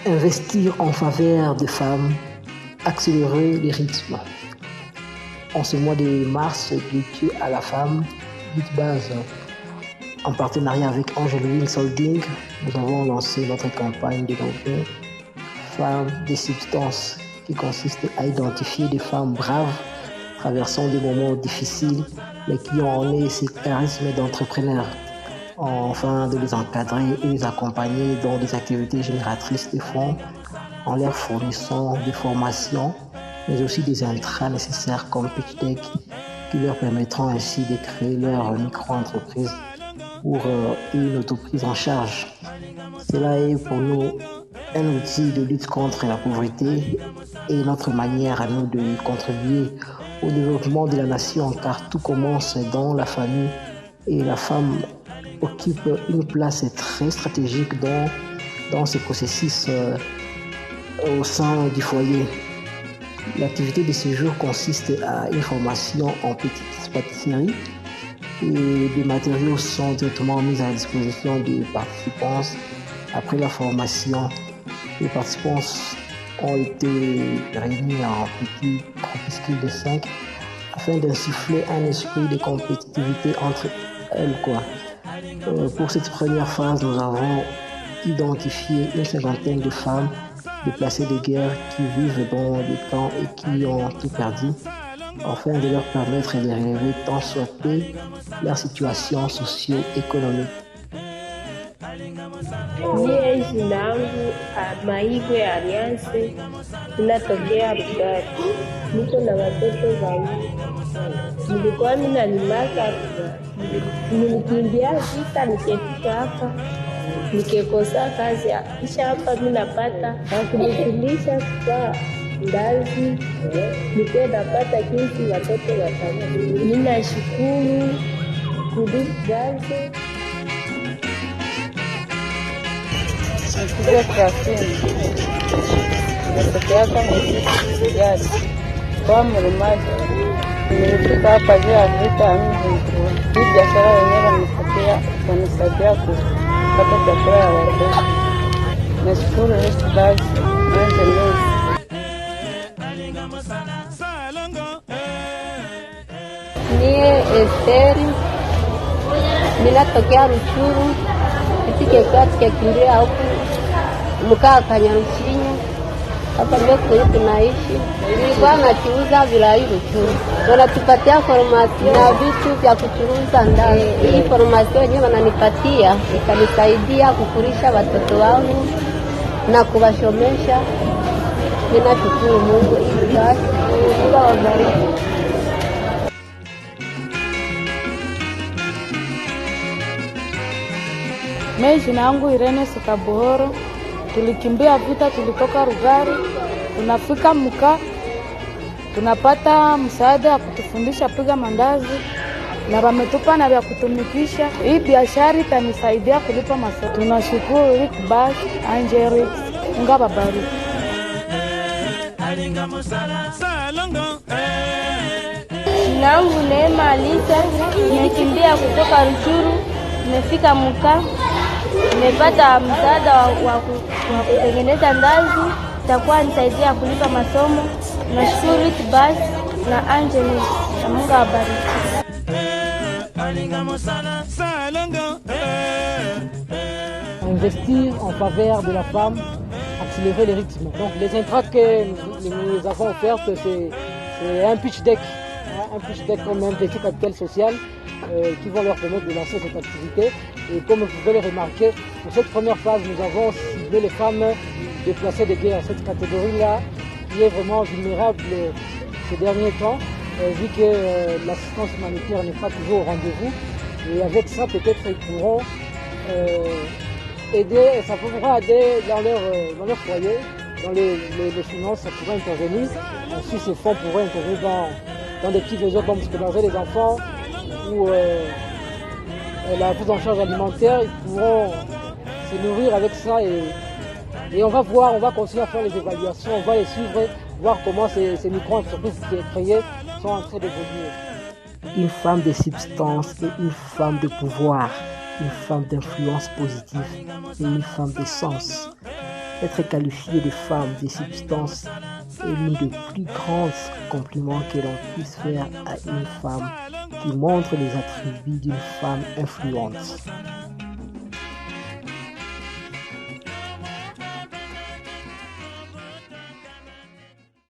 Investir en faveur des femmes, accélérer les rythmes. En ce mois de mars dédié à la femme, Bitbase, en partenariat avec Angel Wings Holding, nous avons lancé notre campagne de développement Femmes des substances, qui consiste à identifier des femmes braves traversant des moments difficiles, mais qui ont en eux ces charismes d'entrepreneurs, afin de les encadrer et les accompagner dans des activités génératrices de fonds, en leur fournissant des formations, mais aussi des intras nécessaires comme pitch deck, qui leur permettront ainsi de créer leur micro-entreprise pour une autoprise en charge. Cela est pour nous un outil de lutte contre la pauvreté et notre manière à nous de contribuer au développement de la nation, car tout commence dans la famille et la femme occupe une place très stratégique dans ce processus au sein du foyer. L'activité de ce jour consiste à une formation en petites pâtisseries et des matériaux sont directement mis à disposition des participants. Après la formation, les participants ont été réunis en petits groupuscules de 5 afin d'insuffler un esprit de compétitivité entre elles. Pour cette première phase, nous avons identifié une cinquantaine de femmes déplacées de guerre qui vivent dans des camps et qui ont tout perdu, afin de leur permettre de relever tant soit peu leur situation socio-économique. Mie jina langu Maigwe Alliance, ninatokea Rugari. Niko na watoto wawili. Nilikuwa ninalimaka, nilikimbia vita nikifika hapa, nikikosa kazi, kisha hapa mimi napata na kunifundisha kwa ndazi, niko napata kinsi watoto watano. Ninashukuru kudigaze. Nakuja Krafini, natokea kama Rugari kwa Mrumaji. Nilifika hapa juu ya vita mji. Hii biashara wenyewe wanisaidia kupata chakula ya watoto. Nashukuru Bitbase Angel Wings. Niye Esteri, ninatokea Ruchuru, tukikimbia huku mkaa Kanyaruchinya. Hapa ndio tunaishi. Nilikuwa nachuuza virai Ruchuru, wanatupatia formasio na vitu vya kuchuruza ndani. Hii formasio yenyewe wananipatia ikanisaidia kukulisha watoto wangu na kuwashomesha. Ninashukuru Mungu. Basi Mungu awabariki. Mimi jina langu Irene Sikabuhoro. Tulikimbia vita, tulitoka Rugari, tunafika Muka, tunapata msaada wa kutufundisha piga mandazi na wametupa na vya kutumikisha. Hii biashara itanisaidia kulipa masomo. Tunashukuru Bitbase Angel Wings. Mungu awabariki. Jina langu Neema Alisa, nimekimbia kutoka Ruchuru, nimefika Muka. Nimepata msaada wa kutengeneza ndazi, itakuwa nisaidia kulipa masomo. Nashukuru Bitbase na Angel Wings. Mungu awabariki. Investir en faveur de la femme, accélérer les rythmes. Donc les intras que nous avons offertes, c'est un pitch deck comme un petit capital social qui vont leur permettre de lancer cette activité. Et comme vous pouvez le remarquer, pour cette première phase, nous avons ciblé les femmes déplacées de guerre, cette catégorie-là qui est vraiment vulnérable ces derniers temps, vu que l'assistance humanitaire n'est pas toujours au rendez-vous. Et avec ça, peut-être ils pourront aider, ça pourra aider dans leur foyer, dans les finances, ça pourrait intervenir. Ensuite, ces fonds pourraient intervenir dans des petits besoins comme scolaire des enfants ou la prise en charge alimentaire. Ils pourront se nourrir avec ça et on va continuer à faire les évaluations, on va les suivre, voir comment ces micro-entreprises qui sont créées sont en train d'évoluer. Une femme de substance et une femme de pouvoir, une femme d'influence positive et une femme de sens. Être qualifié de femme de substance est l'une des plus grands compliments que l'on puisse faire à une femme qui montre les attributs d'une femme influente.